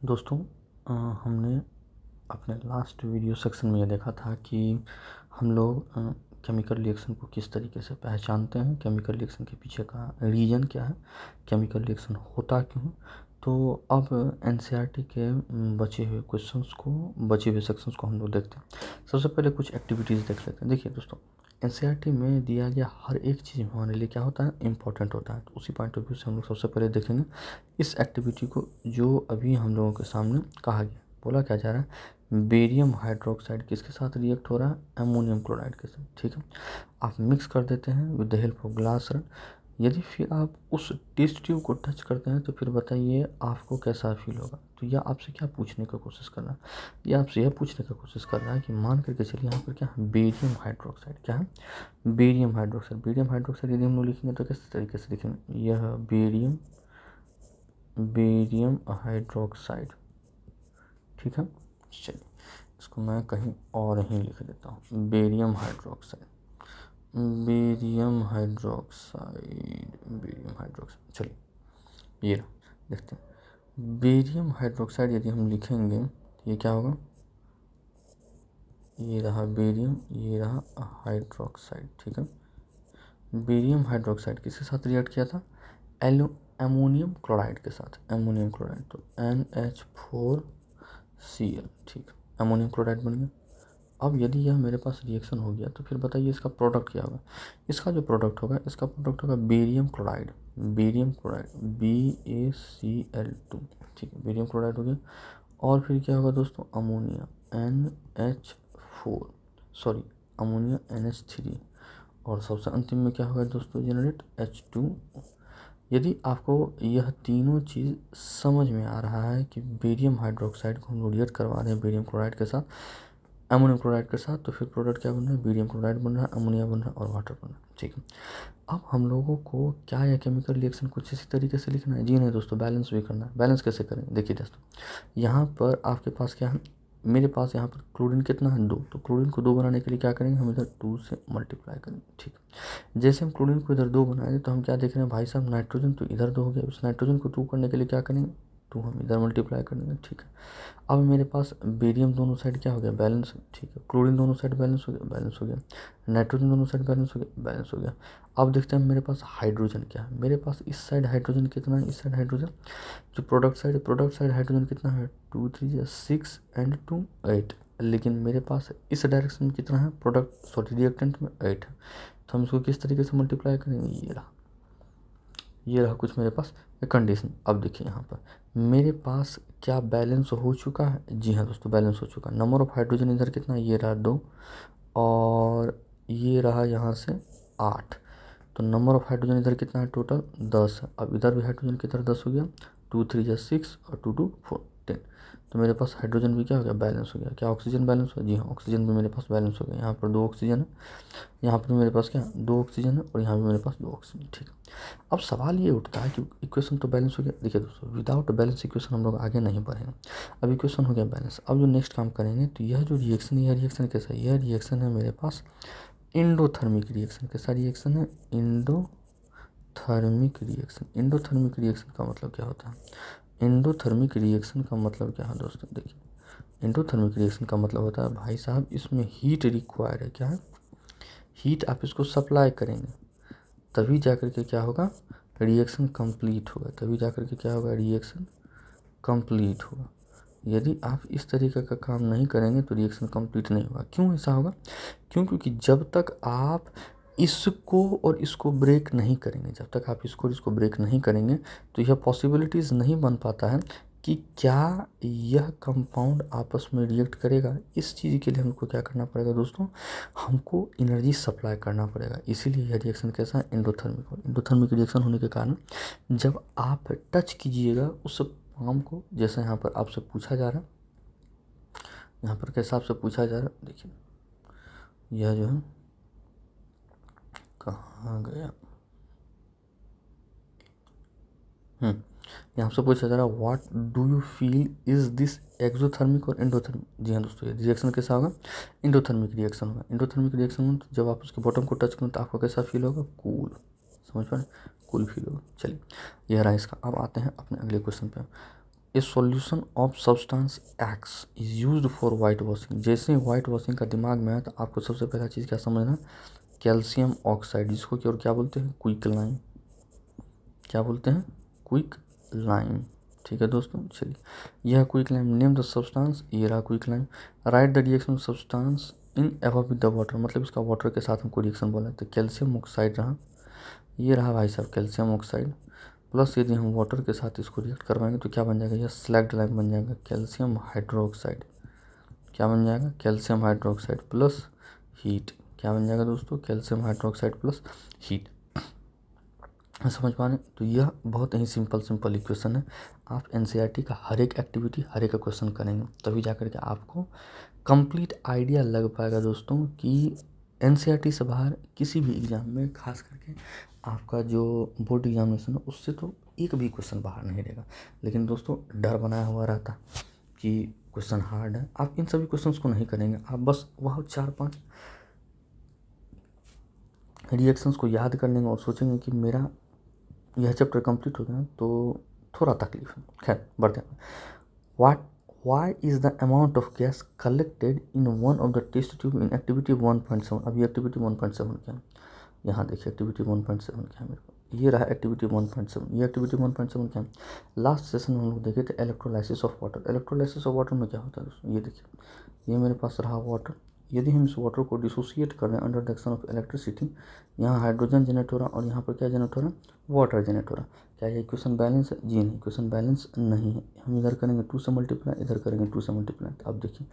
दोस्तों हमने अपने लास्ट वीडियो सेक्शन में ये देखा था कि हम लोग केमिकल रिएक्शन को किस तरीके से पहचानते हैं, केमिकल रिएक्शन के पीछे का रीज़न क्या है, केमिकल रिएक्शन होता क्यों है। तो अब एनसीईआरटी के बचे हुए क्वेश्चंस को, बचे हुए सेक्शंस को हम लोग देखते हैं। सबसे पहले कुछ एक्टिविटीज़ देख लेते हैं। देखिए दोस्तों, एनसीईआरटी में दिया गया हर एक चीज़ हमारे लिए क्या होता है, इम्पोर्टेंट होता है। तो उसी पॉइंट ऑफ व्यू से हम लोग सबसे पहले देखेंगे इस एक्टिविटी को, जो अभी हम लोगों के सामने कहा गया। बोला क्या जा रहा है, बेरियम हाइड्रोक्साइड किसके साथ रिएक्ट हो रहा है, अमोनियम क्लोराइड के साथ। ठीक है, आप मिक्स कर देते हैं with the help of glass rod. यदि फिर आप उस टेस्ट ट्यूब को टच करते हैं तो फिर बताइए आपको कैसा फील होगा। तो यह आपसे क्या पूछने का कोशिश कर रहा है, यह आपसे यह पूछने का कोशिश कर रहा है कि मान करके चलिए यहाँ पर क्या है, बेरियम हाइड्रोक्साइड। क्या है, बेरियम हाइड्रोक्साइड। बेरियम हाइड्रोक्साइड यदि हम लोग लिखेंगे तो किस तरीके से लिखेंगे, यह बेरियम हाइड्रोक्साइड। ठीक है, चलिए इसको मैं कहीं और ही लिख देता हूँ, barium hydroxide, barium hydroxide, barium hydroxide. चलिए ये रहा, देखते हैं बेरियम हाइड्रोक्साइड यदि हम लिखेंगे तो ये क्या होगा, ये रहा बेरियम, ये रहा हाइड्रोक्साइड। ठीक है, बेरियम हाइड्रोक्साइड किसके साथ रिएक्ट किया था, अमोनियम क्लोराइड के साथ, अमोनियम क्लोराइड। तो NH4Cl। ठीक, अमोनियम क्लोराइड बन गया। अब यदि यह मेरे पास रिएक्शन हो गया तो फिर बताइए इसका प्रोडक्ट क्या होगा। इसका जो प्रोडक्ट होगा, इसका प्रोडक्ट होगा barium chloride, barium chloride BaCl2। ठीक है, बेरियम क्लोराइड हो गया। और फिर क्या होगा दोस्तों, ammonia NH4, sorry ammonia NH3। और सबसे अंतिम में क्या होगा दोस्तों, जनरेट H2। यदि आपको यह तीनों चीज़ समझ में आ रहा है कि बेरियम हाइड्रोक्साइड को हम लोग रिएक्ट करवा रहे हैं बेरियम क्लोराइड के साथ, अमोनियम क्लोराइड के साथ, तो फिर प्रोडक्ट क्या बन रहा है, बेरियम क्लोराइड बन रहा है, अमोनिया बन रहा है और वाटर बन रहा है। ठीक है, अब हम लोगों को क्या यह केमिकल रिएक्शन कुछ इसी तरीके से लिखना है, जी नहीं दोस्तों, बैलेंस भी करना है। बैलेंस कैसे करें, देखिए दोस्तों, यहाँ पर आपके पास क्या है, मेरे पास यहाँ पर क्लोरीन कितना है, 2। तो क्लोरीन को 2 बनाने के लिए क्या करेंगे, हम इधर 2 से मल्टीप्लाई करेंगे। ठीक है, जैसे हम क्लोरीन को इधर 2 बनाए तो हम क्या देख रहे हैं भाई साहब, नाइट्रोजन तो इधर 2 हो गया, उस नाइट्रोजन को 2 करने के लिए क्या करेंगे, 2 हम इधर मल्टीप्लाई करेंगे। ठीक है, अब मेरे पास बेरियम दोनों साइड क्या हो गया, बैलेंस। ठीक है, क्लोरीन दोनों साइड बैलेंस हो गया, बैलेंस हो गया। नाइट्रोजन दोनों साइड बैलेंस हो गया, बैलेंस हो गया। अब देखते हैं मेरे पास हाइड्रोजन क्या है। मेरे पास इस साइड हाइड्रोजन कितना है, इस साइड हाइड्रोजन जो प्रोडक्ट साइड हाइड्रोजन कितना है, 2 3 6 एंड 2 8। लेकिन मेरे पास इस डायरेक्शन में कितना है, प्रोडक्ट सॉरी रिएक्टेंट में 8 है। तो हम इसको किस तरीके से मल्टीप्लाई करेंगे, ये रहा कुछ मेरे पास कंडीशन। अब देखिए यहाँ पर मेरे पास क्या बैलेंस हो चुका है, जी हाँ दोस्तों, बैलेंस हो चुका है। नंबर ऑफ हाइड्रोजन इधर कितना है, ये रहा 2 और ये रहा यहाँ से 8। तो नंबर ऑफ हाइड्रोजन इधर कितना है, टोटल 10 है। अब इधर भी हाइड्रोजन किधर 10 हो गया, 2 3 6 और 2 2 4 10। तो मेरे पास हाइड्रोजन भी क्या हो गया, बैलेंस हो गया। क्या ऑक्सीजन बैलेंस हो, जी हाँ, ऑक्सीजन भी मेरे पास बैलेंस हो गया। यहाँ पर 2 ऑक्सीजन है, यहाँ पर मेरे पास क्या 2 ऑक्सीजन है और यहाँ भी मेरे पास 2 ऑक्सीजन। ठीक है, अब सवाल ये उठता है कि इक्वेशन तो बैलेंस हो गया। देखिए दोस्तों, विदाउट बैलेंस इक्वेशन हम लोग आगे नहीं बढ़ेंगे। अब इक्वेशन हो गया बैलेंस, अब जो नेक्स्ट काम करेंगे तो यह जो रिएक्शन, यह रिएक्शन कैसा है, यह रिएक्शन है मेरे पास इंडोथर्मिक रिएक्शन। कैसा रिएक्शन है, इंडोथर्मिक रिएक्शन। इंडोथर्मिक रिएक्शन का मतलब क्या होता है, इंडोथर्मिक रिएक्शन का मतलब क्या है दोस्तों, देखिए इंडोथर्मिक रिएक्शन का मतलब होता है भाई साहब इसमें हीट रिक्वायर्ड है। क्या है, हीट आप इसको सप्लाई करेंगे तभी जाकर के क्या होगा, रिएक्शन कंप्लीट होगा, तभी जाकर के क्या होगा, रिएक्शन कंप्लीट होगा। यदि आप इस तरीके का काम नहीं करेंगे तो रिएक्शन कंप्लीट नहीं होगा। क्यों ऐसा होगा, क्योंकि जब तक आप इसको और इसको ब्रेक नहीं करेंगे, जब तक आप इसको और इसको ब्रेक नहीं करेंगे तो यह पॉसिबिलिटीज़ नहीं बन पाता है कि क्या यह कंपाउंड आपस में रिएक्ट करेगा। इस चीज़ के लिए हमको क्या करना पड़ेगा दोस्तों, हमको एनर्जी सप्लाई करना पड़ेगा। इसीलिए यह रिएक्शन कैसा है, इंडोथर्मिक हो। इंडोथर्मिक रिएक्शन होने के कारण जब आप टच कीजिएगा उस पाम को, जैसे यहाँ पर आपसे पूछा जा रहा है, यहाँ पर कैसा आपसे पूछा जा रहा है, देखिए यह जो है कहाँ गया, यहाँ से पूछा जा रहा है what do you feel is this exothermic और एंडोथर्मिक। जी हाँ दोस्तों, ये रिएक्शन कैसा होगा, इंडोथर्मिक रिएक्शन होगा। इंडोथर्मिक रिएक्शन में तो जब आप उसके बॉटम को टच करें तो आपको कैसा फील होगा, कूल, समझ पा रहे, कूल फील होगा। चलिए यह रहा इसका। अब आते हैं अपने अगले क्वेश्चन पे। ए solution of substance x is used for white washing. जैसे ही वाइट वॉशिंग का दिमाग में आया तो आपको सबसे पहला चीज़ क्या समझना, कैल्शियम ऑक्साइड, जिसको कि और क्या बोलते हैं, क्विक लाइम। क्या बोलते हैं, क्विक लाइम। ठीक है दोस्तों, चलिए यह quick lime, name the substance, ये रहा quick lime. Right the reaction of substance in एवब with the water, मतलब इसका वाटर के साथ हमको रिएक्शन बोला है, तो कैल्शियम ऑक्साइड रहा, ये रहा भाई साहब कैल्शियम ऑक्साइड, प्लस यदि हम वाटर के साथ इसको रिएक्ट करवाएंगे तो क्या बन जाएगा, यह स्लैग्ड लाइम बन जाएगा, कैल्शियम हाइड्रोक्साइड। क्या बन जाएगा, कैल्शियम हाइड्रोक्साइड प्लस हीट। क्या बन जाएगा दोस्तों, कैल्शियम हाइड्रोक्साइड प्लस हीट। समझ पा रहे हैं, तो यह बहुत ही सिंपल इक्वेशन है। आप एनसीईआरटी का हर एक एक्टिविटी, हर एक क्वेश्चन करेंगे तभी जा करके आपको कंप्लीट आइडिया लग पाएगा दोस्तों कि एनसीईआरटी से बाहर किसी भी एग्ज़ाम में, खास करके आपका जो बोर्ड एग्जामिनेशन है उससे तो एक भी क्वेश्चन बाहर नहीं रहेगा। लेकिन दोस्तों डर बनाया हुआ रहता कि क्वेश्चन हार्ड है। आप इन सभी क्वेश्चंस को नहीं करेंगे, आप बस वह 4-5 रिएक्शंस को याद कर लेंगे और सोचेंगे कि मेरा यह चैप्टर कंप्लीट हो गया, तो थोड़ा तकलीफ है। खैर बढ़ते हैं। Why is the amount of gas collected in one of the test tube in activity 1.7। अभी एक्टिविटी 1.7 क्या है, यहाँ देखिए एक्टिविटी 1.7 क्या है मेरे को, ये रहा एक्टिविटी 1.7। ये एक्टिविटी 1.7 क्या है, लास्ट सेशन में हम लोग देखे थे electrolysis of water. Electrolysis of water में क्या होता है दोस्तों, ये देखिए, ये मेरे पास रहा वाटर, यदि हम इस वाटर को डिसोसिएट कर रहे हैं under the action of electricity, यहाँ हाइड्रोजन जनरेट हो रहा है और यहाँ पर क्या जनरेट हो रहा है, वाटर जनरेट हो रहा है। क्या ये इक्वेशन बैलेंस है, जी नहीं, इक्वेशन बैलेंस नहीं है। हम इधर करेंगे 2 से मल्टीप्लाई, इधर करेंगे 2 से मल्टीप्लाई, तो अब देखिए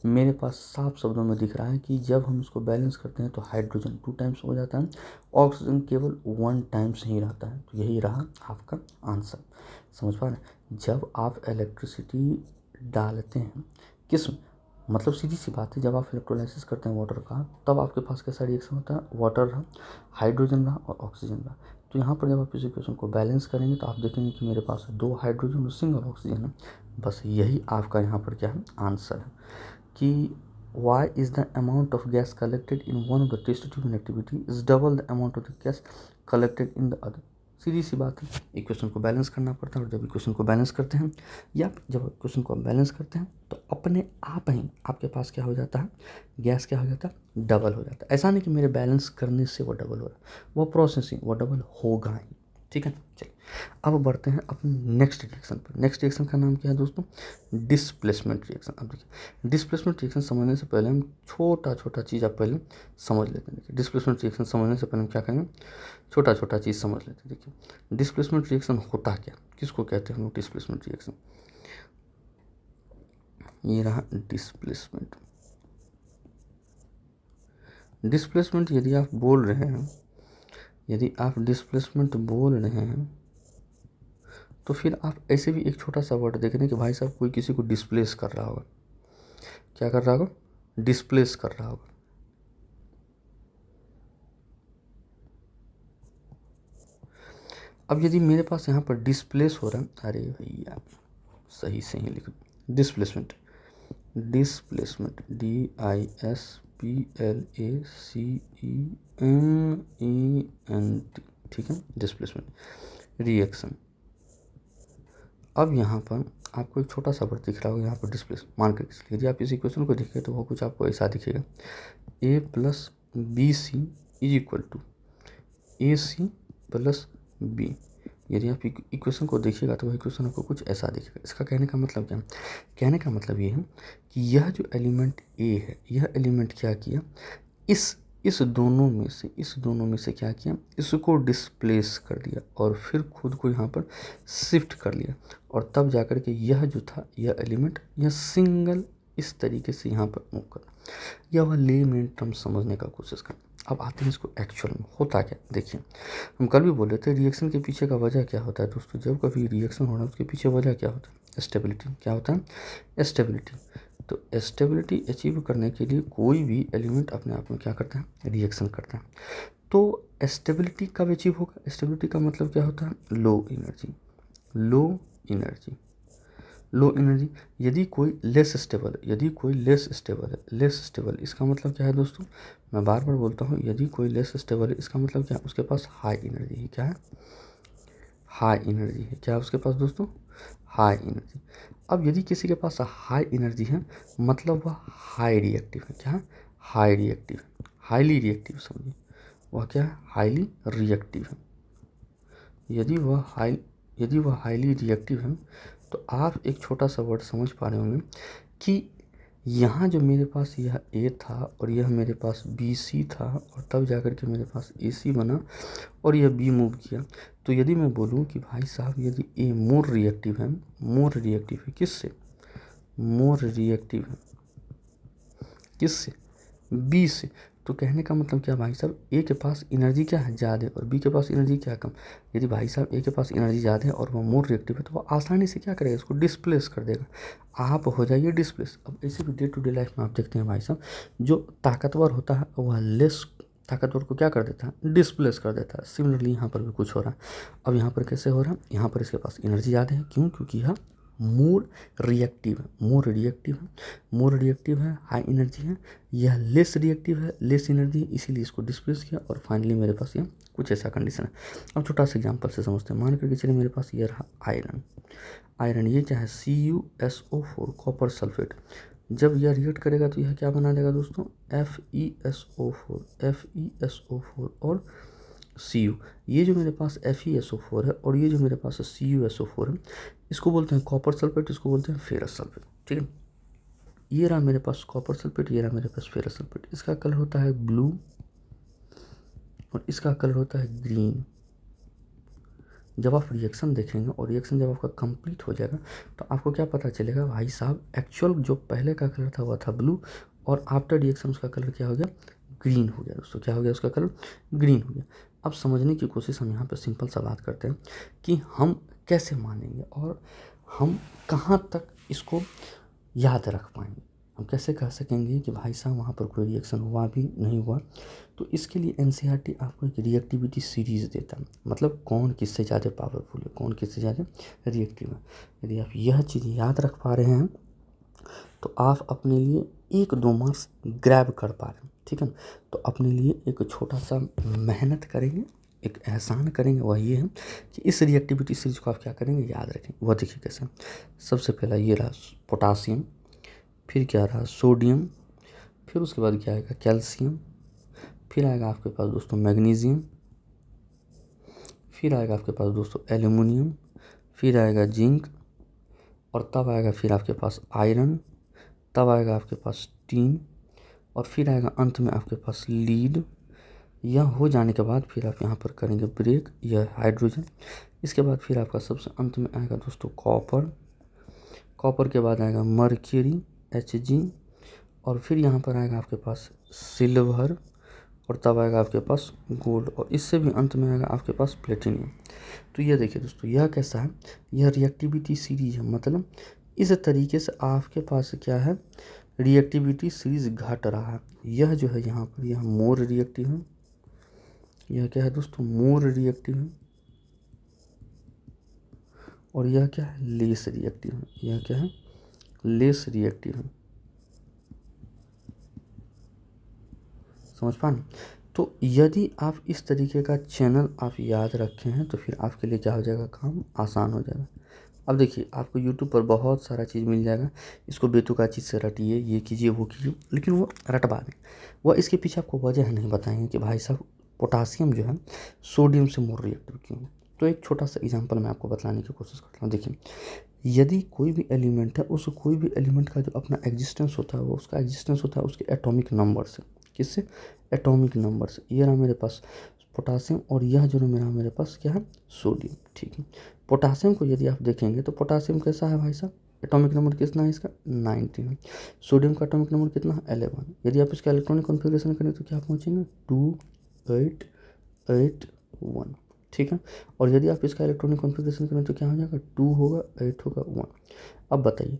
मेरे पास साफ शब्दों में दिख रहा है कि जब हम इसको बैलेंस करते हैं तो हाइड्रोजन 2 टाइम्स हो जाता है, ऑक्सीजन केवल 1 टाइम्स ही रहता है। तो यही रहा आपका आंसर। समझ पा रहे हैं, जब आप इलेक्ट्रिसिटी डालते हैं किस, मतलब सीधी सी बात है, जब आप इलेक्ट्रोलाइसिस करते हैं वाटर का, तब आपके पास कैसा रिएक्शन होता है, वाटर रहा, हाइड्रोजन रहा और ऑक्सीजन रहा। तो यहाँ पर जब आप इस इक्वेशन को बैलेंस करेंगे तो आप देखेंगे कि मेरे पास 2 हाइड्रोजन और सिंगल ऑक्सीजन है। बस यही आपका यहाँ पर क्या है, आंसर है कि why is the amount of gas collected in one of the test tube activity is double the amount of the gas collected in the other. सीधी सी बात है, इक्वेशन को बैलेंस करना पड़ता है, और जब इक्वेशन को बैलेंस करते हैं या जब इक्वेशन को बैलेंस करते हैं तो अपने आप ही आपके पास क्या हो जाता है, गैस क्या हो जाता है, डबल हो जाता है। ऐसा नहीं कि मेरे बैलेंस करने से वो डबल हो रहा है, वो प्रोसेसिंग वो डबल होगा ही। ठीक है, चलिए अब बढ़ते हैं अपने नेक्स्ट रिएक्शन पर। नेक्स्ट रिएक्शन का नाम क्या है दोस्तों, डिस्प्लेसमेंट रिएक्शन। अब देखिए डिस्प्लेसमेंट रिएक्शन समझने से पहले हम छोटा चीज़ आप पहले समझ लेते हैं। देखिए डिस्प्लेसमेंट रिएक्शन समझने से पहले हम क्या करेंगे, छोटा चीज़ समझ लेते हैं। देखिए डिस्प्लेसमेंट रिएक्शन होता क्या, किसको कहते हैं हम लोग डिस्प्लेसमेंट रिएक्शन, ये रहा डिस्प्लेसमेंट। डिस्प्लेसमेंट यदि आप बोल रहे हैं, यदि आप डिस्प्लेसमेंट बोल रहे हैं तो फिर आप ऐसे भी एक छोटा सा वर्ड देख रहे हैं कि भाई साहब कोई किसी को डिस्प्लेस कर रहा होगा। क्या कर रहा होगा, डिस्प्लेस कर रहा होगा। अब यदि मेरे पास यहाँ पर डिस्प्लेस हो रहा है, अरे भैया सही लिखो, डिस्प्लेसमेंट, डिस्प्लेसमेंट DISPLACEMENT, ठीक है, डिस्प्लेसमेंट रिएक्शन। अब यहाँ पर आपको एक छोटा सा वर्ड दिख रहा होगा यहाँ पर डिस्प्लेस, मान कर यदि आप इस इक्वेशन को देखें तो वो कुछ आपको ऐसा दिखेगा, A + BC = AC + B। यदि आप इक्वेशन को देखिएगा तो वह इक्वेशन आपको कुछ ऐसा दिखेगा। इसका कहने का मतलब क्या है, कहने का मतलब ये है कि यह जो एलिमेंट A है, यह एलिमेंट क्या किया, इस दोनों में से क्या किया, इसको डिस्प्लेस कर दिया और फिर खुद को यहाँ पर शिफ्ट कर लिया, और तब जाकर के यह जो था, यह एलिमेंट यह सिंगल इस तरीके से यहाँ पर मूव कर, यह वह लेमैन टर्म समझने का कोशिश कर। अब आते हैं इसको एक्चुअल में होता क्या। देखिए हम कल भी बोले थे रिएक्शन के पीछे का वजह क्या होता है दोस्तों, जब कभी रिएक्शन हो रहा है उसके पीछे वजह क्या होता है, स्टेबिलिटी। क्या होता है, स्टेबिलिटी। तो स्टेबिलिटी अचीव करने के लिए कोई भी एलिमेंट अपने आप में क्या करता है, रिएक्शन करता है। तो स्टेबिलिटी कब अचीव होगा, स्टेबिलिटी का मतलब क्या होता है, लो एनर्जी। लो एनर्जी यदि कोई लेस स्टेबल है, लेस स्टेबल इसका मतलब क्या है दोस्तों, मैं बार बोलता हूँ, यदि कोई लेस स्टेबल है इसका मतलब क्या है, उसके पास हाई एनर्जी है। क्या है, हाई एनर्जी है। क्या है उसके पास दोस्तों? High energy. अब यदि किसी के पास हाई एनर्जी है मतलब वह हाई रिएक्टिव है। क्या है? हाई रिएक्टिव, हाईली रिएक्टिव समझिए। वह क्या है? हाईली रिएक्टिव है। यदि वह हाईली रिएक्टिव है तो आप एक छोटा सा वर्ड समझ पा रहे होंगे कि यहाँ जो मेरे पास यह ए था और यह मेरे पास बी सी था और तब जाकर के मेरे पास ए सी बना और यह बी मूव किया। तो यदि मैं बोलूँ कि भाई साहब यदि ए मोर रिएक्टिव है किससे? मोर रिएक्टिव है किससे? बी से। तो कहने का मतलब क्या भाई साहब, ए के पास एनर्जी क्या है? ज़्यादा और बी के पास एनर्जी क्या कम। यदि भाई साहब ए के पास एनर्जी ज़्यादा है और वह मोर रिएक्टिव है तो वह आसानी से क्या करेगा? इसको डिस्प्लेस कर देगा। आप हो जाइए डिस्प्लेस। अब ऐसे भी डे टू डे लाइफ में आप देखते हैं भाई साहब, जो ताकतवर होता है वह लेस ताकतवर को क्या कर देता है? डिस्प्लेस कर देता है। सिमिलरली यहाँ पर भी कुछ हो रहा है। अब यहाँ पर कैसे हो रहा है? यहाँ पर इसके पास एनर्जी ज़्यादा है। क्यों? क्योंकि यह मोर रिएक्टिव है, हाई एनर्जी है। यह लेस रिएक्टिव है, लेस एनर्जी है, इसीलिए इसको डिस्प्लेस किया और फाइनली मेरे पास ये कुछ ऐसा कंडीशन है। अब छोटा सा एग्जांपल से समझते हैं। मान करके चलिए मेरे पास ये रहा आयरन ये क्या है? CuSO4 copper sulphate. जब यह रिएक्ट करेगा तो यह क्या बना देगा दोस्तों? FeSO4 और Cu। ये जो मेरे पास FeSO4 है और ये जो मेरे पास CuSO4 है, इसको बोलते हैं कॉपर सल्फेट, इसको बोलते हैं फेरस सल्फेट। ठीक है, ये रहा मेरे पास कॉपर सल्फेट, ये रहा मेरे पास फेरस सल्फेट। इसका कलर होता है ब्लू और इसका कलर होता है ग्रीन। जब आप रिएक्शन देखेंगे और रिएक्शन जब आपका कंप्लीट हो जाएगा तो आपको क्या पता चलेगा? भाई साहब एक्चुअल जो पहले का कलर था वह था ब्लू और आफ्टर रिएक्शन उसका कलर क्या हो गया? ग्रीन हो गया दोस्तों। क्या हो गया? उसका कलर ग्रीन हो गया। अब समझने की कोशिश हम यहाँ पे सिंपल सा बात करते हैं कि हम कैसे मानेंगे और हम कहाँ तक इसको याद रख पाएंगे। हम कैसे कह सकेंगे कि भाई साहब वहाँ पर कोई रिएक्शन हुआ भी नहीं हुआ। तो इसके लिए NCERT आपको एक रिएक्टिविटी सीरीज़ देता है, मतलब कौन किससे ज़्यादा पावरफुल है, कौन किससे ज़्यादा रिएक्टिव है। यदि आप यह चीज़ याद रख पा रहे हैं तो आप अपने लिए 1-2 मार्क्स ग्रैब कर पा रहे हैं। ठीक है, तो अपने लिए एक छोटा सा मेहनत करेंगे, एक एहसान करेंगे। वह ये है कि इस रिएक्टिविटी सीरीज को आप क्या करेंगे? याद रखेंगे। वह देखिए कैसे। सबसे पहला ये रहा पोटासियम, फिर क्या रहा? सोडियम, फिर उसके बाद क्या आएगा? कैल्शियम, फिर आएगा आपके पास दोस्तों मैग्नीशियम, फिर आएगा आपके पास दोस्तों एल्युमिनियम, फिर आएगा जिंक और तब आएगा फिर आपके पास आयरन, तब आएगा आपके पास टीन और फिर आएगा अंत में आपके पास लीड। यह हो जाने के बाद फिर आप यहाँ पर करेंगे ब्रेक, यह हाइड्रोजन। इसके बाद फिर आपका सबसे अंत में आएगा दोस्तों कॉपर के बाद आएगा मर्क्यूरी Hg और फिर यहाँ पर आएगा आपके पास सिल्वर और तब आएगा आपके पास गोल्ड और इससे भी अंत में आएगा आपके पास प्लेटिनियम। तो ये देखिए दोस्तों, यह कैसा है? यह रिएक्टिविटी सीरीज है। मतलब इस तरीके से आपके पास क्या है? रिएक्टिविटी सीरीज घट रहा है। यह जो है यहाँ पर यह मोर रिएक्टिव है। यह क्या है दोस्तों? मोर रिएक्टिव है। और यह क्या है? लेस रिएक्टिव है। यह क्या है? लेस रिएक्टिव है। समझ पाए? तो यदि आप इस तरीके का चैनल आप याद रखे हैं तो फिर आपके लिए क्या हो जाएगा? काम आसान हो जाएगा। अब देखिए आपको यूट्यूब पर बहुत सारा चीज़ मिल जाएगा, इसको बेतुका चीज़ से रटिए, ये कीजिए वो कीजिए, लेकिन वो रटवा दें। वह इसके पीछे आपको वजह नहीं बताएंगे कि भाई साहब पोटासियम जो है सोडियम से मोर रिएक्टिव क्यों है। तो एक छोटा सा एग्जांपल मैं आपको बताने की कोशिश करता हूँ। देखिए, यदि कोई भी एलिमेंट है, उस कोई भी एलिमेंट का जो अपना एग्जिस्टेंस होता है वो उसका एग्जिस्टेंस होता है उसके एटॉमिक नंबर से। किससे? एटॉमिक नंबर से। ये रहा मेरे पास पोटासियम और यह जो मेरे पास क्या है? सोडियम। ठीक है, पोटासियम को यदि आप देखेंगे तो पोटासियम कैसा है भाई साहब? एटॉमिक नंबर कितना है इसका? 19। सोडियम का एटॉमिक नंबर कितना है? 11। यदि आप इसका इलेक्ट्रॉनिक कॉन्फ़िगरेशन करें तो क्या पहुँचेंगे? 2881। ठीक है, और यदि आप इसका इलेक्ट्रॉनिक कॉन्फ़िगरेशन करें तो क्या हो जाएगा? 2 होगा, 8 होगा, 1। अब बताइए,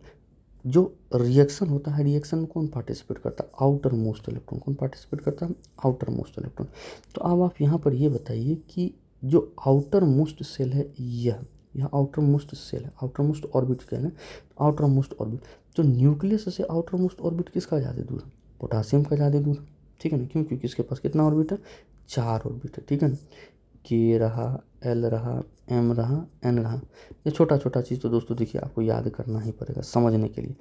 जो रिएक्शन होता है, रिएक्शन में कौन पार्टिसिपेट करता है? Outer most electron. कौन पार्टिसिपेट करता है? Outer most electron. तो अब आप यहाँ पर ये बताइए कि जो आउटर मोस्ट सेल है यह आउटर मोस्ट सेल है, आउटर मोस्ट ऑर्बिट क्या है? Outer most orbit. तो न्यूक्लियस से आउटर मोस्ट ऑर्बिट किसका ज़्यादा दूर है? पोटासियम का ज़्यादा दूर है। ठीक है ना, क्यों? क्योंकि इसके पास कितना ऑर्बिट है? 4 ऑर्बिट है। ठीक है ना, के रहा, L रहा, M रहा, N रहा। ये छोटा छोटा चीज़ तो दोस्तों देखिए आपको याद करना ही पड़ेगा समझने के लिए।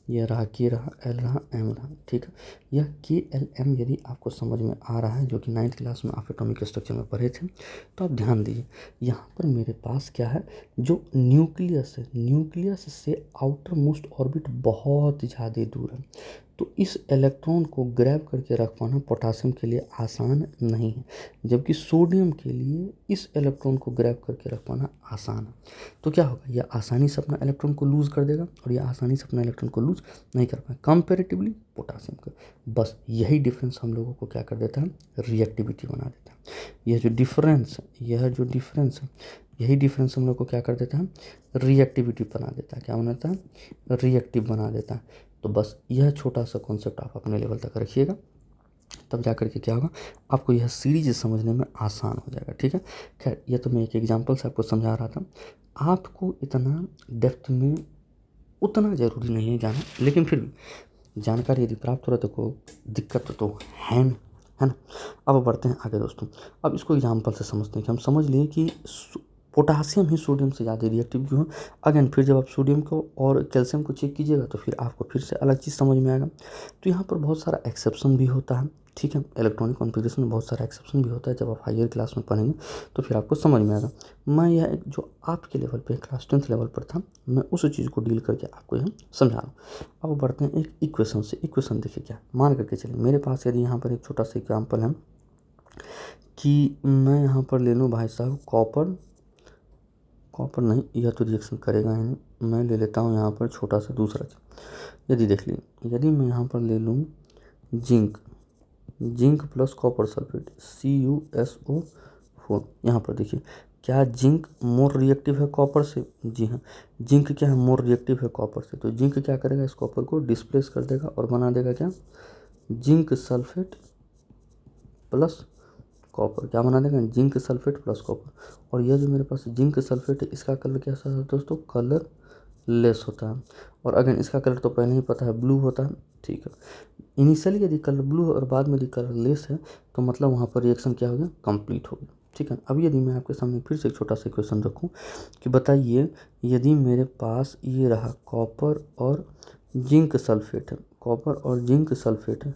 यह रहा K रहा, L रहा, M रहा, ठीक है। यह KLM यदि आपको समझ में आ रहा है, जो कि 9th क्लास में आप एटॉमिक स्ट्रक्चर में पढ़े थे, तो आप ध्यान दीजिए। यहाँ पर मेरे पास क्या है, जो न्यूक्लियस है, न्यूक्लियस से आउटर मोस्ट ऑर्बिट बहुत ज़्यादा दूर है, तो इस इलेक्ट्रॉन को ग्रैब करके रख पाना पोटासियम के लिए आसान नहीं है, जबकि सोडियम के लिए इस इलेक्ट्रॉन को ग्रैब करके रख पाना आसान है। तो क्या होगा, यह आसानी से अपना इलेक्ट्रॉन को लूज़ कर देगा और यह आसानी से अपना इलेक्ट्रॉन को लूज़ नहीं कर पाए कंपेरेटिवली पोटासियम का। बस यही डिफरेंस हम लोगों को क्या कर देता है, रिएक्टिविटी बना देता है। यह जो डिफरेंस है, यही डिफरेंस हम लोग को क्या कर देता है, रिएक्टिविटी बना देता है। क्या बनाता है, रिएक्टिव बना देता है। तो बस यह छोटा सा कॉन्सेप्ट आप अपने लेवल तक रखिएगा, तब जा करके क्या होगा, आपको यह सीरीज समझने में आसान हो जाएगा, ठीक है। खैर, यह तो मैं एक एग्जांपल से आपको समझा रहा था। आपको इतना डेप्थ में उतना ज़रूरी नहीं है जाना, लेकिन फिर भी जानकारी यदि प्राप्त हो रहा है तो कोई दिक्कत तो है नहीं, है ना। अब बढ़ते हैं आगे दोस्तों। अब इसको एग्जांपल से समझते हैं कि हम समझ लिए कि पोटासियम ही सोडियम से ज़्यादा रिएक्टिव क्यों है। अगेन फिर जब आप सोडियम को और कैल्शियम को चेक कीजिएगा तो फिर आपको फिर से अलग चीज़ समझ में आएगा। तो यहाँ पर बहुत सारा एक्सेप्शन भी होता है, ठीक है। इलेक्ट्रॉनिक कॉन्फ़िगरेशन में बहुत सारा एक्सेप्शन भी होता है। जब आप हायर क्लास में पढ़ेंगे तो फिर आपको समझ में आएगा। मैं यह एक जो आपके लेवल पे क्लास 10th लेवल पर था, मैं उस चीज़ को डील करके आपको यह समझा रहा हूँ। अब बढ़ते हैं एक इक्वेशन से। इक्वेशन देखिए क्या मान करके चलिए, मेरे पास यदि यहाँ पर एक छोटा सा एग्जाम्पल है कि मैं यहाँ पर ले लूँ भाई साहब कॉपर नहीं, यह तो रिएक्शन करेगा ही नहीं। मैं ले लेता हूँ यहाँ पर छोटा सा दूसरा चीज़। यदि देख लीजिए, यदि मैं यहाँ पर ले लूँ zinc plus copper sulphate CuSO4। यहाँ पर देखिए, क्या जिंक मोर रिएक्टिव है कॉपर से? जी हाँ, जिंक क्या है, मोर रिएक्टिव है कॉपर से। तो जिंक क्या करेगा, इस कॉपर को डिस्प्लेस कर देगा और बना देगा क्या, जिंक सल्फेट प्लस कॉपर। क्या बना देगा, जिंक सल्फेट प्लस कॉपर। और यह जो मेरे पास जिंक सल्फेट है, इसका कलर कैसा है दोस्तों, कलर लेस होता है। और अगेन इसका कलर तो पहले ही पता है, ब्लू होता है, ठीक है। इनिशियली यदि कलर ब्लू है और बाद में यदि कलर लेस है, तो मतलब वहाँ पर रिएक्शन क्या हो गया, कंप्लीट हो गया, ठीक है। अब यदि मैं आपके सामने फिर से एक छोटा सा क्वेश्चन रखूँ कि बताइए, यदि मेरे पास ये रहा कॉपर और जिंक सल्फेट है, कॉपर और जिंक सल्फेट है,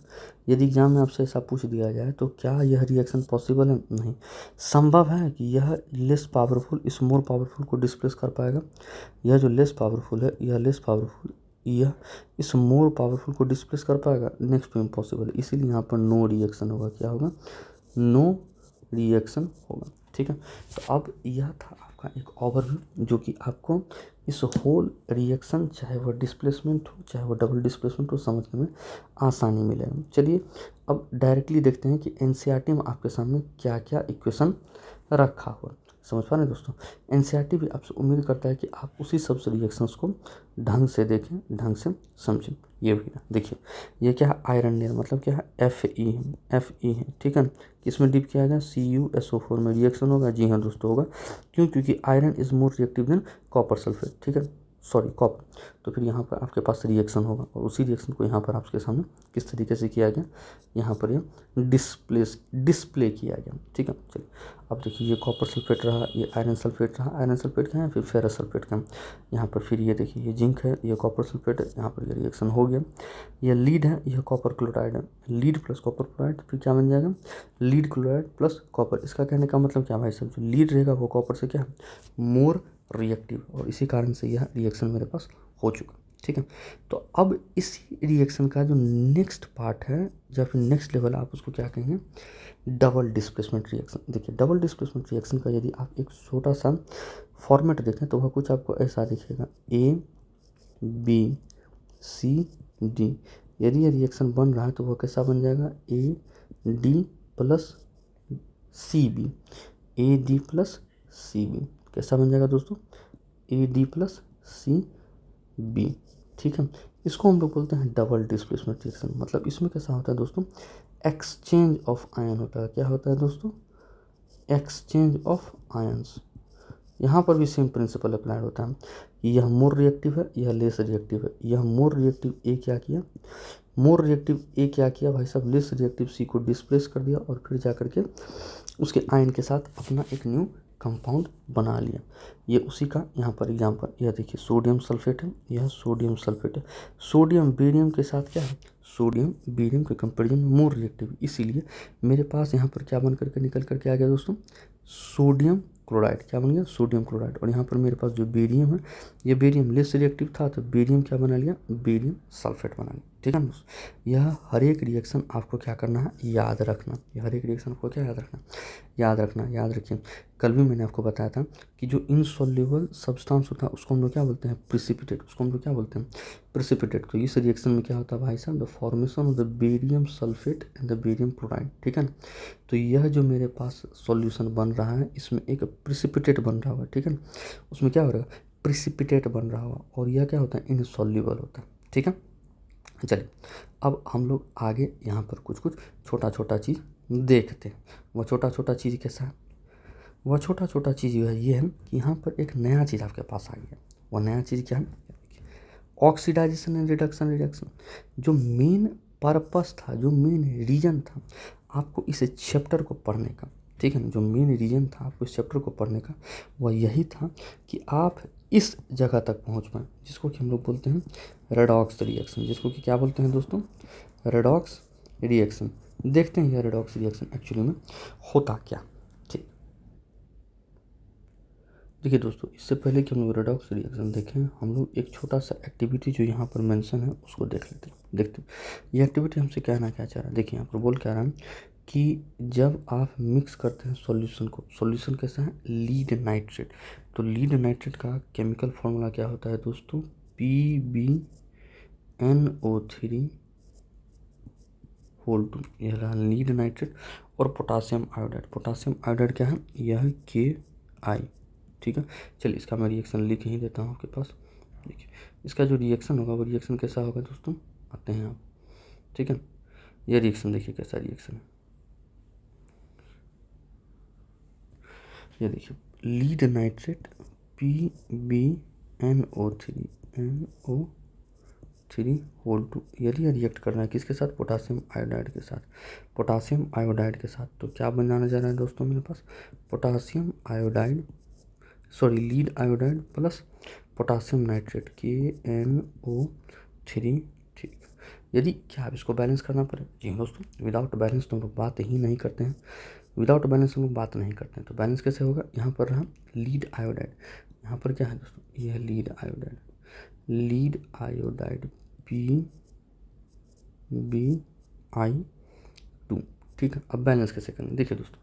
यदि एग्जाम में आपसे ऐसा पूछ दिया जाए तो क्या यह रिएक्शन पॉसिबल है? नहीं। संभव है कि यह लेस पावरफुल इस मोर पावरफुल को डिस्प्लेस कर पाएगा। यह जो लेस पावरफुल है, यह लेस पावरफुल यह इस मोर पावरफुल को डिस्प्लेस कर पाएगा? नेक्स्ट तो इम्पॉसिबल है, इसीलिए यहाँ पर नो रिएक्शन होगा। क्या होगा, नो रिएक्शन होगा, ठीक है। तो अब यह था आपका एक ओवरव्यू, जो कि आपको इस होल रिएक्शन, चाहे वह डिस्प्लेसमेंट हो चाहे वह डबल डिस्प्लेसमेंट हो, समझने में आसानी मिलेगा। चलिए अब डायरेक्टली देखते हैं कि एनसीईआरटी में आपके सामने क्या क्या इक्वेशन रखा हुआ, समझ पा रहे हैं दोस्तों। एनसीईआरटी भी आपसे उम्मीद करता है कि आप उसी सब रिएक्शंस को ढंग से देखें, ढंग से समझें। ये भी ना देखिए, ये क्या है, आयरन नेल मतलब क्या है, Fe है, ठीक है। किसमें डिप किया गया, CuSO4 में रिएक्शन होगा। जी हाँ दोस्तों होगा, क्यों, क्योंकि iron is more reactive than copper sulphate, ठीक है, सॉरी कॉपर। तो फिर यहाँ पर आपके पास रिएक्शन होगा और उसी रिएक्शन को यहाँ पर आपके सामने किस तरीके से किया गया, यहाँ पर ये डिस्प्ले किया गया, ठीक है। चलिए अब देखिए, ये कॉपर सल्फेट रहा, ये आयरन सल्फेट रहा। आयरन सल्फेट का है, फिर फेरस सल्फेट का। यहाँ पर फिर ये देखिए, ये जिंक है, ये कॉपर सल्फेट है, यहाँ पर ये रिएक्शन हो गया। ये लीड है, यह कॉपर क्लोराइड है, लीड प्लस कॉपर क्लोराइड, फिर क्या बन जाएगा, लीड क्लोराइड प्लस कॉपर। इसका कहने का मतलब क्या भाई साहब, जो लीड रहेगा वो कॉपर से क्या है, मोर रिएक्टिव, और इसी कारण से यह रिएक्शन मेरे पास हो चुका, ठीक है। तो अब इसी रिएक्शन का जो नेक्स्ट पार्ट है या फिर नेक्स्ट लेवल, आप उसको क्या कहेंगे, डबल डिस्प्लेसमेंट रिएक्शन। देखिए, डबल डिस्प्लेसमेंट रिएक्शन का यदि आप एक छोटा सा फॉर्मेट देखें तो वह कुछ आपको ऐसा दिखेगा, ABCD। यदि ये रिएक्शन बन रहा है तो वह कैसा बन जाएगा, AD plus CB, AD plus CB कैसा बन जाएगा दोस्तों, AD प्लस CB, ठीक है। इसको हम लोग बोलते हैं डबल डिस्प्लेसमेंट रिएक्शन। मतलब इसमें कैसा होता है दोस्तों, एक्सचेंज ऑफ आयन होता है। क्या होता है दोस्तों, एक्सचेंज ऑफ आयन्स। यहाँ पर भी सेम प्रिंसिपल अप्लाइड होता है, यह मोर रिएक्टिव है, यह लेस रिएक्टिव है। यह मोर रिएक्टिव ए क्या किया, मोर रिएक्टिव ए क्या किया भाई साहब, लेस रिएक्टिव सी को डिस्प्लेस कर दिया और फिर जा करके उसके आयन के साथ अपना एक न्यू कंपाउंड बना लिया। ये उसी का यहाँ पर एग्जाम्पल, यह देखिए सोडियम सल्फेट है, यह सोडियम सल्फेट है। सोडियम बेरियम के साथ क्या है, सोडियम बेरियम के कंपेरिजन में मोर रिएक्टिव, इसीलिए मेरे पास यहाँ पर क्या बन करके निकल करके आ गया दोस्तों, सोडियम क्लोराइड। क्या बन गया, सोडियम क्लोराइड। और यहाँ पर मेरे पास जो बेरियम है, ये बेरियम लेस रिएक्टिव था, तो बेरियम क्या बना लिया, बेरियम सल्फेट बना लिया। ठीक है दोस्तों, यह हर एक रिएक्शन आपको क्या करना है, याद रखना। यह हर एक रिएक्शन आपको क्या याद रखना, याद रखिए। कल भी मैंने आपको बताया था कि जो इनसॉल्युबल सब्सटेंस होता है उसको हम लोग क्या बोलते हैं, प्रिसिपिटेट, उसको हम लोग क्या बोलते हैं, प्रिसिपिटेट। तो इस रिएक्शन में क्या होता है भाई साहब, the formation of the barium sulphate and the barium chloride. ठीक है ना, तो यह जो मेरे पास सॉल्यूशन बन रहा है, इसमें एक प्रिसिपिटेट बन रहा होगा। ठीक है ना, उसमें क्या हो रहा है, प्रिसिपिटेट बन रहा होगा, और यह क्या होता है, इनसॉल्युबल होता है। ठीक है, चलिए अब हम लोग आगे यहाँ पर कुछ कुछ छोटा छोटा चीज़ देखते हैं। वह छोटा छोटा चीज़ कैसा है, वह छोटा छोटा चीज़ जो है ये है कि यहाँ पर एक नया चीज़ आपके पास आ गया। वह नया चीज़ क्या है, ऑक्सीडाइजेशन एंड रिडक्शन। जो मेन पर्पस था, जो मेन रीजन था आपको इस चैप्टर को पढ़ने का, ठीक है ना, जो मेन रीजन था आपको इस चैप्टर को पढ़ने का, वह यही था कि आप इस जगह तक पहुंच पाएँ, जिसको कि हम लोग बोलते हैं रेडॉक्स रिएक्शन, जिसको कि क्या बोलते हैं दोस्तों, रेडॉक्स रिएक्शन। देखते हैं यह रेडॉक्स रिएक्शन एक्चुअली में होता क्या। ठीक, देखिए दोस्तों, इससे पहले कि हम लोग रेडॉक्स रिएक्शन देखें, हम लोग एक छोटा सा एक्टिविटी जो यहाँ पर मेंशन है उसको देख लेते हैं। देखते हैं ये एक्टिविटी हमसे कहना क्या चाह रहा है। देखिए यहाँ पर बोल क्या रहा है कि जब आप मिक्स करते हैं सॉल्यूशन को, सॉल्यूशन कैसा है, लीड नाइट्रेट। तो लीड नाइट्रेट का केमिकल फॉर्मूला क्या होता है दोस्तों, PbNO3 होल 2, यह रहा लीड नाइट्रेट। और पोटासियम आयोडाइड, पोटासियम आयोडाइड क्या है, यह Ki। ठीक है, चलिए इसका मैं रिएक्शन लिख ही देता हूँ आपके पास। देखिए इसका जो रिएक्शन होगा वो रिएक्शन कैसा होगा दोस्तों, आते हैं आप। ठीक है, ये रिएक्शन देखिए कैसा रिएक्शन है, ये देखिए लीड नाइट्रेट PbNO3 होल 2, यदि यह रिएक्ट करना है किसके साथ, पोटासियम आयोडाइड के साथ, पोटासियम आयोडाइड के साथ। तो क्या बनाने जा रहा है दोस्तों मेरे पास, potassium iodide, sorry lead iodide plus potassium nitrate KNO3। ठीक, यदि क्या आप इसको बैलेंस करना पड़े, जी हाँ दोस्तों, विदाउट बैलेंस तो हम लोग बात ही नहीं करते हैं, विदाउट बैलेंस हम लोग बात नहीं करते हैं। तो बैलेंस कैसे होगा, यहाँ पर रहा लीड आयोडाइड, यहाँ पर क्या है दोस्तों, यह lead iodide, lead iodide PbI2। ठीक है, अब बैलेंस कैसे करेंगे, देखिए दोस्तों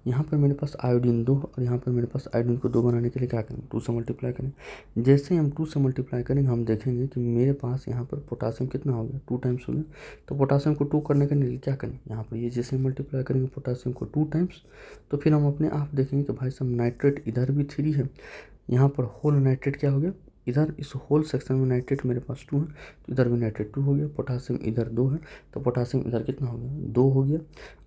यहाँ पर मेरे पास आयोडीन 2 और यहाँ पर मेरे पास आयोडीन को 2 बनाने के लिए क्या करेंगे, 2 से मल्टीप्लाई करेंगे। जैसे ही हम 2 से मल्टीप्लाई करेंगे हम देखेंगे कि मेरे पास यहाँ पर पोटासियम कितना हो गया, 2 टाइम्स हो गया। तो पोटासियम को 2 करने के लिए क्या करेंगे, यहाँ पर ये जैसे मल्टीप्लाई करेंगे पोटासियम को 2 टाइम्स, तो फिर हम अपने आप देखेंगे कि भाई साहब नाइट्रेट इधर भी 3 है, यहाँ पर होल नाइट्रेट क्या हो गया, इधर इस होल सेक्शन में नाइट्रेट मेरे पास 2 है, तो इधर भी नाइट्रेट 2 हो गया, पोटासियम इधर 2 है, तो पोटासियम इधर कितना हो गया, 2 हो गया।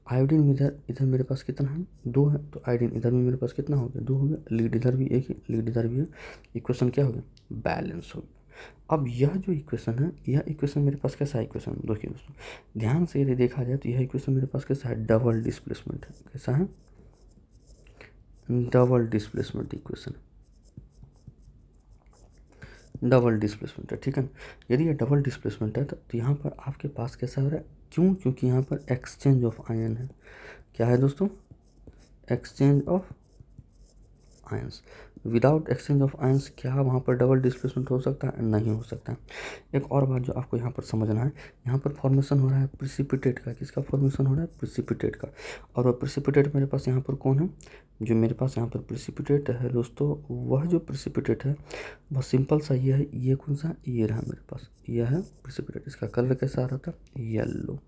आयोडीन इधर मेरे पास कितना है, 2 है, तो आयोडीन इधर भी मेरे पास कितना हो गया, 2 हो गया। लीड इधर भी 1 है, लीड इधर भी है, इक्वेशन क्या हो गया, बैलेंस हो गया। अब यह जो इक्वेशन है, यह इक्वेशन मेरे पास कैसा है, इक्वेशन देखिए दोस्तों ध्यान से यदि देखा जाए तो यह इक्वेशन मेरे पास कैसा है, डबल डिस्प्लेसमेंट है। कैसा है, double displacement equation, double displacement है। ठीक है ना, यदि ये डबल डिस्प्लेसमेंट है तो यहाँ पर आपके पास कैसा हो रहा है, क्यों, क्योंकि यहाँ पर एक्सचेंज ऑफ आयन है। क्या है दोस्तों, exchange of ions. Without exchange of ions क्या वहाँ पर डबल डिस्प्लेसमेंट हो सकता है, नहीं हो सकता है। एक और बात जो आपको यहाँ पर समझना है, यहाँ पर फॉर्मेशन हो रहा है प्रिसिपिटेट का, किसका फॉर्मेशन हो रहा है, प्रिसिपिटेट का। और वह प्रिसिपिटेट मेरे पास यहाँ पर कौन है, जो मेरे पास यहाँ पर प्रिसिपिटेट है दोस्तों, वह जो प्रिसिपिटेट है वह सिंपल सा ये है, ये कौन सा, ये रहा मेरे पास, यह है प्रिसिपिटेट। इसका कलर कैसा आ रहा था, येल्लो।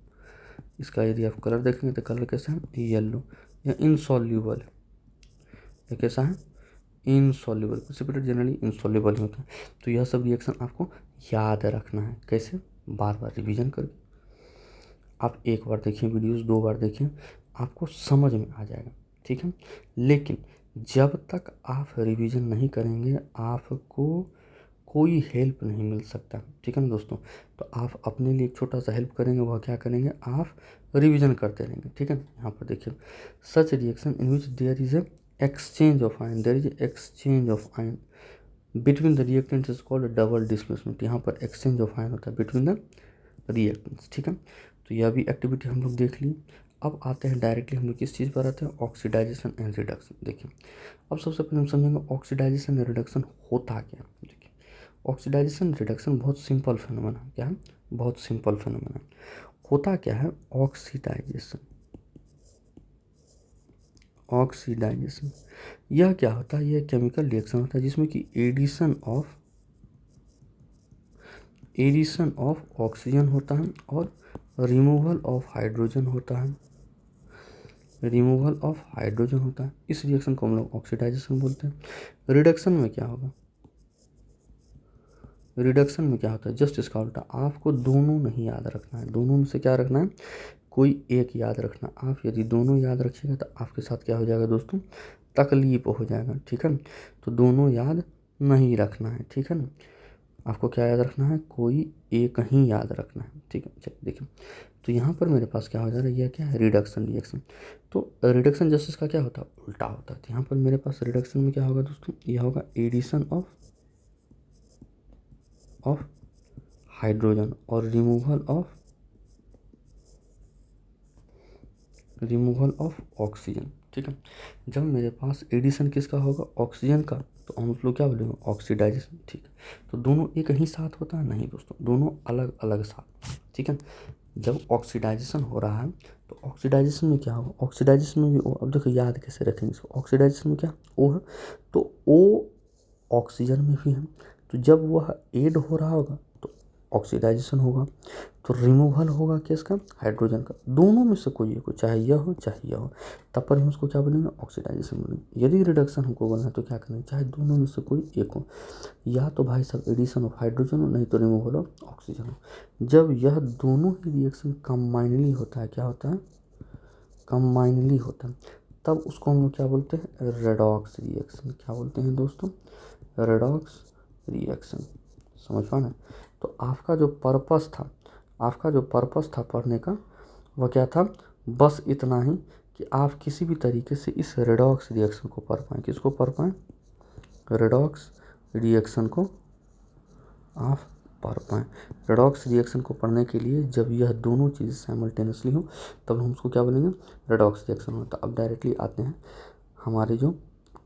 इसका यदि आप कलर देखेंगे तो कलर कैसा है, येल्लो। यह इनसॉल्यूबल है, ये कैसा है, इनसॉल्युबल। प्रिसिपिटेट जनरली इनसॉल्युबल ही होता है। तो यह सब रिएक्शन आपको याद रखना है, कैसे, बार बार रिवीजन करके। आप एक बार देखिए वीडियोस, 2 बार देखिए, आपको समझ में आ जाएगा। ठीक है, लेकिन जब तक आप रिवीजन नहीं करेंगे आपको कोई हेल्प नहीं मिल सकता। ठीक है ना दोस्तों, तो आप अपने लिए एक छोटा सा हेल्प करेंगे, वह क्या करेंगे, आप रिवीजन करते रहेंगे। ठीक है, यहाँ पर देखिए, such reaction in which there is a exchange of ion, there is exchange of ion between the reactants is called double displacement। यहाँ पर exchange of ion होता है between the reactants, ठीक है। तो यह भी एक्टिविटी हम लोग देख ली। अब आते हैं डायरेक्टली हम लोग किस चीज़ पर आते हैं, ऑक्सीडाइजेशन एंड रिडक्शन। देखिए अब सबसे पहले हम समझेंगे ऑक्सीडाइजेशन एंड रिडक्शन होता क्या है। देखिए ऑक्सीडाइजेशन रिडक्शन बहुत सिंपल फिनोमेना है। क्या है, बहुत सिंपल फिनोमेना। होता क्या है, ऑक्सीडाइजेशन, ऑक्सीडाइजेशन यह क्या होता है, यह केमिकल रिएक्शन होता है जिसमें कि एडिशन ऑफ ऑक्सीजन होता है और रिमूवल ऑफ हाइड्रोजन होता है, रिमूवल ऑफ हाइड्रोजन होता है। इस रिएक्शन को हम लोग ऑक्सीडाइजेशन बोलते हैं। रिडक्शन में क्या होगा, रिडक्शन में क्या होता है, जस्ट इसका उल्टा। आपको दोनों नहीं याद रखना है, दोनों में से क्या रखना है, कोई एक याद रखना। आप यदि दोनों याद रखिएगा तो आपके साथ क्या हो जाएगा दोस्तों, तकलीफ हो जाएगा, ठीक है। तो दोनों याद नहीं रखना है, ठीक है ना। आपको क्या याद रखना है, कोई एक ही याद रखना है, ठीक है। चलिए देखिए तो यहाँ पर मेरे पास क्या हो जा रहा है, यह क्या है, रिडक्शन रिएक्शन। तो रिडक्शन जस्ट इसका क्या होता है, उल्टा होता है। तो यहाँ पर मेरे पास रिडक्शन में क्या होगा दोस्तों, यह होगा एडिशन ऑफ हाइड्रोजन और रिमूवल ऑफ ऑक्सीजन, ठीक है। जब मेरे पास एडिशन किसका होगा, ऑक्सीजन का, तो हम लोग क्या बोलेंगे, ऑक्सीडाइजेशन, ठीक है। तो दोनों एक ही साथ होता है, नहीं दोस्तों, दोनों अलग अलग साथ, ठीक है। जब ऑक्सीडाइजेशन हो रहा है तो ऑक्सीडाइजेशन में क्या होगा, ऑक्सीडाइजेशन में भी ओ, अब देखो याद कैसे रखेंगे इसको, ऑक्सीडाइजेशन में क्या ओ है, तो ओ ऑक्सीजन में भी है, तो जब वह ऐड हो रहा होगा तो ऑक्सीडाइजेशन होगा। तो रिमूवल होगा किसका, हाइड्रोजन का। दोनों में से कोई एक हो, चाहे यह हो चाहे यह हो, तब पर हम उसको क्या बोलेंगे, ऑक्सीडाइजेशन बोलेंगे। यदि रिडक्शन हमको बोलना है तो क्या करेंगे, चाहे दोनों में से कोई एक हो, या तो भाई साहब एडिशन ऑफ हाइड्रोजन हो, नहीं तो रिमूवल ऑफ ऑक्सीजन हो। जब यह दोनों ही रिएक्शन कंबाइनली होता है, क्या होता है, कंबाइनली होता है, तब उसको हम लोग क्या बोलते हैं, रेडॉक्स रिएक्शन। क्या बोलते हैं दोस्तों, रेडॉक्स रिएक्शन। समझ पाना। तो आपका जो पर्पस था पढ़ने का, वह क्या था, बस इतना ही कि आप किसी भी तरीके से इस रेडॉक्स रिएक्शन को पढ़ पाएँ। किसको पढ़ पाएँ, रेडॉक्स रिएक्शन को आप पढ़ पाएँ। रेडॉक्स रिएक्शन को पढ़ने के लिए जब यह दोनों चीज़ साइमल्टेनियसली हो तब हम उसको क्या बोलेंगे, रेडॉक्स रिएक्शन होता। अब डायरेक्टली आते हैं हमारे जो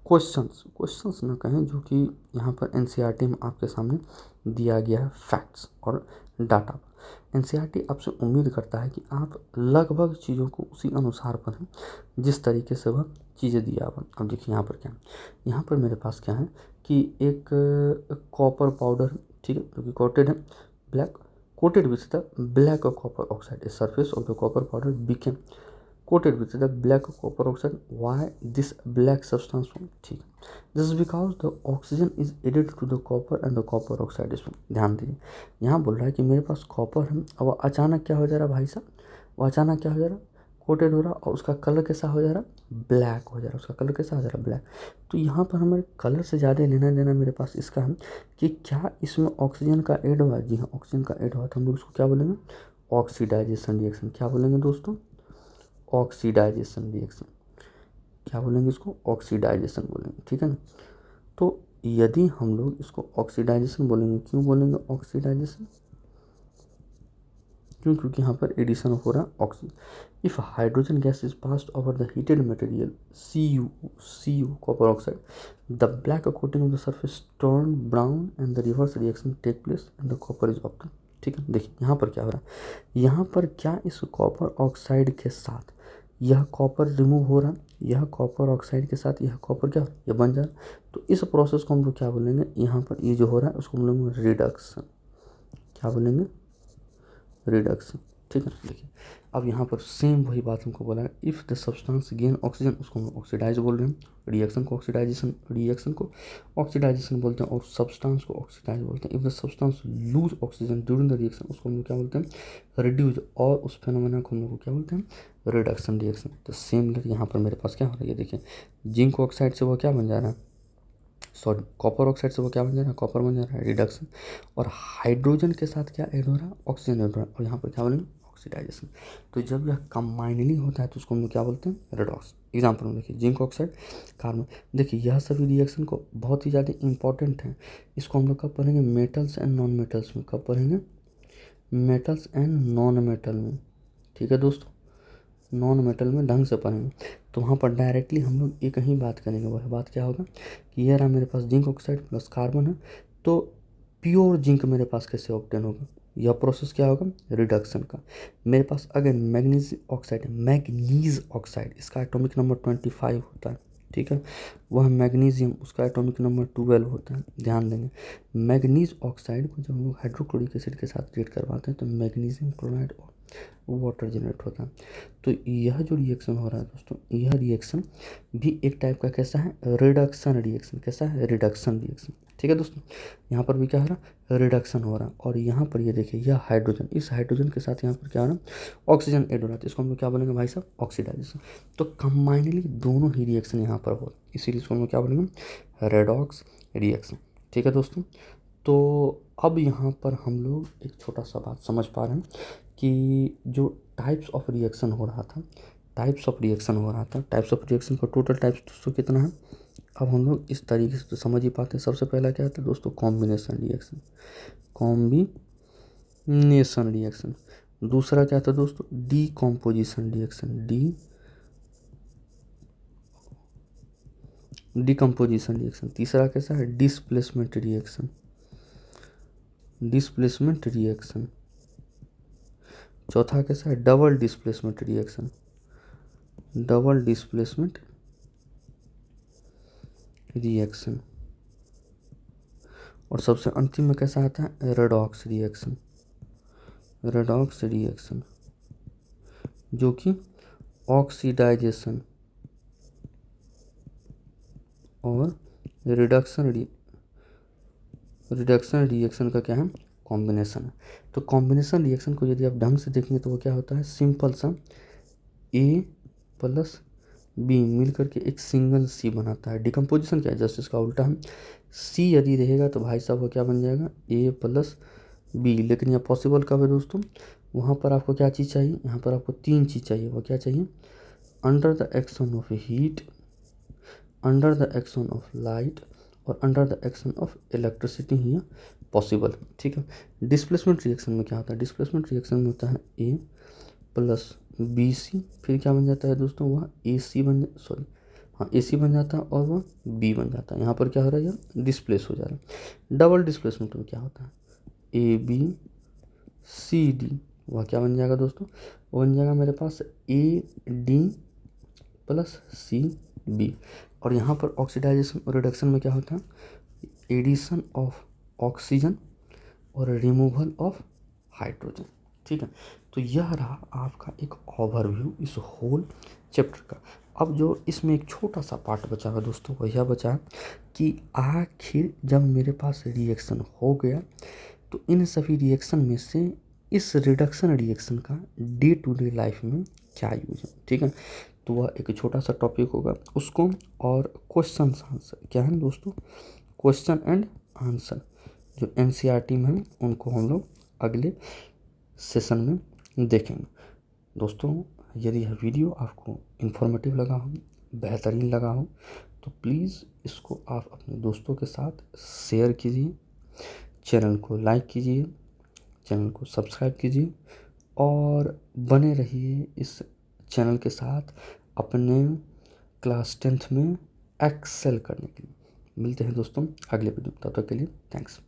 क्वेश्चंस ना कहें, जो कि यहाँ पर एनसीईआरटी में आपके सामने दिया गया है, फैक्ट्स और डाटा। एनसीईआरटी आपसे उम्मीद करता है कि आप लगभग चीज़ों को उसी अनुसार पढ़ें जिस तरीके से वह चीज़ें दिया हुआ। अब देखिए यहाँ पर क्या है, यहाँ पर मेरे पास क्या है कि एक कॉपर पाउडर, ठीक है, जो कि कोटेड है black, coated with the black copper oxide, surface of the copper powder became coated with the black copper oxide. Why this black substance formed, ठीक है। This is because the oxygen is added to the copper and the copper oxide is formed। ध्यान दीजिए, यहाँ बोल रहा है कि मेरे पास कॉपर है, अब अचानक क्या हो जा रहा है भाई साहब, वो अचानक क्या हो जा रहा है, कोटेड हो रहा, और उसका कलर कैसा हो जा रहा, ब्लैक हो जा रहा, उसका कलर कैसा हो जा रहा, ब्लैक। तो यहाँ पर हमारे कलर से ज़्यादा लेना देना मेरे पास इसका है कि क्या इसमें ऑक्सीजन का ऐड हुआ। जी हाँ, ऑक्सीजन का ऐड हुआ, तो हम लोग इसको क्या बोलेंगे, ऑक्सीडाइजेशन रिएक्शन। क्या बोलेंगे दोस्तों, ऑक्सीडाइजेशन रिएक्शन। क्या बोलेंगे इसको, ऑक्सीडाइजेशन बोलेंगे, ठीक है ना। तो यदि हम लोग इसको ऑक्सीडाइजेशन बोलेंगे, क्यों बोलेंगे ऑक्सीडाइजेशन, क्योंकि यहाँ पर एडिशन हो रहा oxygen. If hydrogen gas is passed over the heated material C U copper oxide, the black coating of the surface turn brown and the reverse reaction take place and the copper is obtain, ठीक है। देखिए यहाँ पर क्या हो रहा है, यहाँ पर क्या इस कॉपर ऑक्साइड के साथ यह कॉपर रिमूव हो रहा है, यह कॉपर ऑक्साइड के साथ यह कॉपर क्या ये बन जा रहा है। तो इस प्रोसेस को हम लोग क्या बोलेंगे, यहाँ पर ये जो हो रहा है उसको हम लोग रिडक्शन। क्या बोलेंगे, रिडक्शन, ठीक है। देखिए अब यहाँ पर सेम वही बात हमको बोला है, if the substance gain oxygen, उसको हम ऑक्सीडाइज बोल रहे हैं, रिएक्शन को ऑक्सीडाइजेशन बोलते हैं, और सब्सटेंस को ऑक्सीडाइज बोलते हैं। If the substance lose oxygen during the reaction, उसको हम लोग क्या बोलते हैं, रिड्यूज, और उस फेनोमेना को हम लोग क्या बोलते हैं, रिडक्शन रिएक्शन। तो सेम यहाँ पर मेरे पास क्या हो रहा है, देखिए जिंक ऑक्साइड से वो क्या बन जा रहा है, सॉरी कॉपर ऑक्साइड से वो क्या बन जा रहा है, कॉपर बन जा रहा है, रिडक्शन। और हाइड्रोजन के साथ क्या ऐड हो रहा है, ऑक्सीजन ऐड हो रहा है, और यहाँ पर क्या बोलेंगे, ऑक्सीडाइजेशन। तो जब यह कंबाइनली होता है तो उसको हम लोग क्या बोलते हैं, रेडॉक्स। एग्जाम्पल में देखिए, जिंक ऑक्साइड कार्बन। देखिए यह सभी रिएक्शन को बहुत ही ज़्यादा इंपॉर्टेंट है। इसको हम लोग कब पढ़ेंगे, मेटल्स एंड नॉन मेटल्स में। कब पढ़ेंगे, मेटल्स एंड नॉन मेटल में। ठीक है दोस्तों, नॉन मेटल में ढंग से पढ़ेंगे। तो वहाँ पर डायरेक्टली हम लोग एक ही बात करेंगे। वह बात क्या होगा कि ये रहा मेरे पास जिंक ऑक्साइड प्लस कार्बन है, तो प्योर जिंक मेरे पास कैसे ऑब्टेन होगा। यह प्रोसेस क्या होगा, रिडक्शन का। मेरे पास अगेन मैग्नीज ऑक्साइड है, मैग्नीज ऑक्साइड, इसका एटॉमिक नंबर 25 होता है। ठीक है, वह मैग्नीशियम, उसका एटॉमिक नंबर 12 होता है। ध्यान देंगे, मैग्नीज ऑक्साइड को जब हम लोग हाइड्रोक्लोरिक एसिड के साथ रिएक्ट करवाते हैं तो मैग्नीशियम क्लोराइड और वाटर जनरेट होता है। तो यह जो रिएक्शन हो रहा है दोस्तों, यह रिएक्शन भी एक टाइप का कैसा है, रिडक्शन रिएक्शन। कैसा है, रिडक्शन रिएक्शन। ठीक है दोस्तों, यहाँ पर भी क्या हो रहा है, रिडक्शन हो रहा है। और यहाँ पर ये देखिए, यह हाइड्रोजन, इस हाइड्रोजन के साथ यहाँ पर क्या हो रहा है, ऑक्सीजन ऐड हो रहा है। तो इसको हम लोग क्या बोलेंगे भाई साहब, ऑक्सीडाइजेशन। तो कंबाइनली दोनों ही रिएक्शन यहाँ पर हो, इसीलिए इसको हम लोग क्या बोलेंगे, रेडॉक्स रिएक्शन। ठीक है दोस्तों, तो अब यहाँ पर हम लोग एक छोटा सा बात समझ पा रहे हैं कि जो टाइप्स ऑफ रिएक्शन हो रहा था, टाइप्स ऑफ रिएक्शन का टोटल टाइप्स दोस्तों कितना है। अब हम लोग इस तरीके से तो समझ ही पाते हैं। सबसे पहला क्या था दोस्तों, कॉम्बिनेशन रिएक्शन, कॉम्बिनेशन रिएक्शन। दूसरा क्या था दोस्तों, डीकॉम्पोजिशन रिएक्शन, डीकम्पोजिशन रिएक्शन। तीसरा कैसा है, डिस्प्लेसमेंट रिएक्शन, डिस्प्लेसमेंट रिएक्शन। चौथा कैसा है, double displacement reaction, double displacement reaction. और सबसे अंतिम में कैसा आता है, रेडॉक्स रिएक्शन, रेडॉक्स रिएक्शन, जो कि ऑक्सीडाइजेशन और रिडक्शन रिएक्शन का क्या है, कॉम्बिनेशन है। तो कॉम्बिनेशन रिएक्शन को यदि आप ढंग से देखेंगे तो वो क्या होता है, सिंपल सा A प्लस बी मिल करके एक सिंगल सी बनाता है। डिकम्पोजिशन क्या है, जस्ट इसका उल्टा है। सी यदि रहेगा तो भाई साहब वो क्या बन जाएगा, A प्लस बी। लेकिन यह पॉसिबल कब है दोस्तों, वहाँ पर आपको क्या चीज़ चाहिए, यहाँ पर आपको 3 चीज़ चाहिए। वो क्या चाहिए, under the action of heat, under the action of light और under the action of electricity ही पॉसिबल। ठीक है, डिस्प्लेसमेंट रिएक्शन में क्या होता है, डिस्प्लेसमेंट रिएक्शन में होता है A प्लस बी सी, फिर क्या बन जाता है दोस्तों, वह ए सी ए सी बन जाता है और वह बी बन जाता है। यहाँ पर क्या हो रहा है, यह डिस्प्लेस हो जा रहा है। डबल डिस्प्लेसमेंट में क्या होता है, ए बी सी डी, वह क्या बन जाएगा दोस्तों, वो बन जाएगा मेरे पास A D plus C B. और यहाँ पर ऑक्सीडाइजेशन और रिडक्शन में क्या होता है, एडिशन ऑफ ऑक्सीजन और रिमूवल ऑफ हाइड्रोजन। ठीक है, तो यह रहा आपका एक ओवरव्यू इस होल चैप्टर का। अब जो इसमें एक छोटा सा पार्ट बचा है दोस्तों, वह यह बचा है कि आखिर जब मेरे पास रिएक्शन हो गया तो इन सभी रिएक्शन में से इस रिडक्शन रिएक्शन का डे टू डे लाइफ में क्या यूज है। ठीक है, तो वह एक छोटा सा टॉपिक होगा उसको, और क्वेश्चन आंसर क्या है दोस्तों, क्वेश्चन एंड आंसर जो NCERT में है उनको हम लोग अगले सेशन में देखेंगे। दोस्तों यदि यह वीडियो आपको इन्फॉर्मेटिव लगा हो, बेहतरीन लगा हो, तो प्लीज़ इसको आप अपने दोस्तों के साथ शेयर कीजिए, चैनल को लाइक कीजिए, चैनल को सब्सक्राइब कीजिए और बने रहिए इस चैनल के साथ अपने क्लास 10th में एक्सेल करने के लिए। मिलते हैं दोस्तों अगले वीडियो, तब तक के लिए थैंक्स।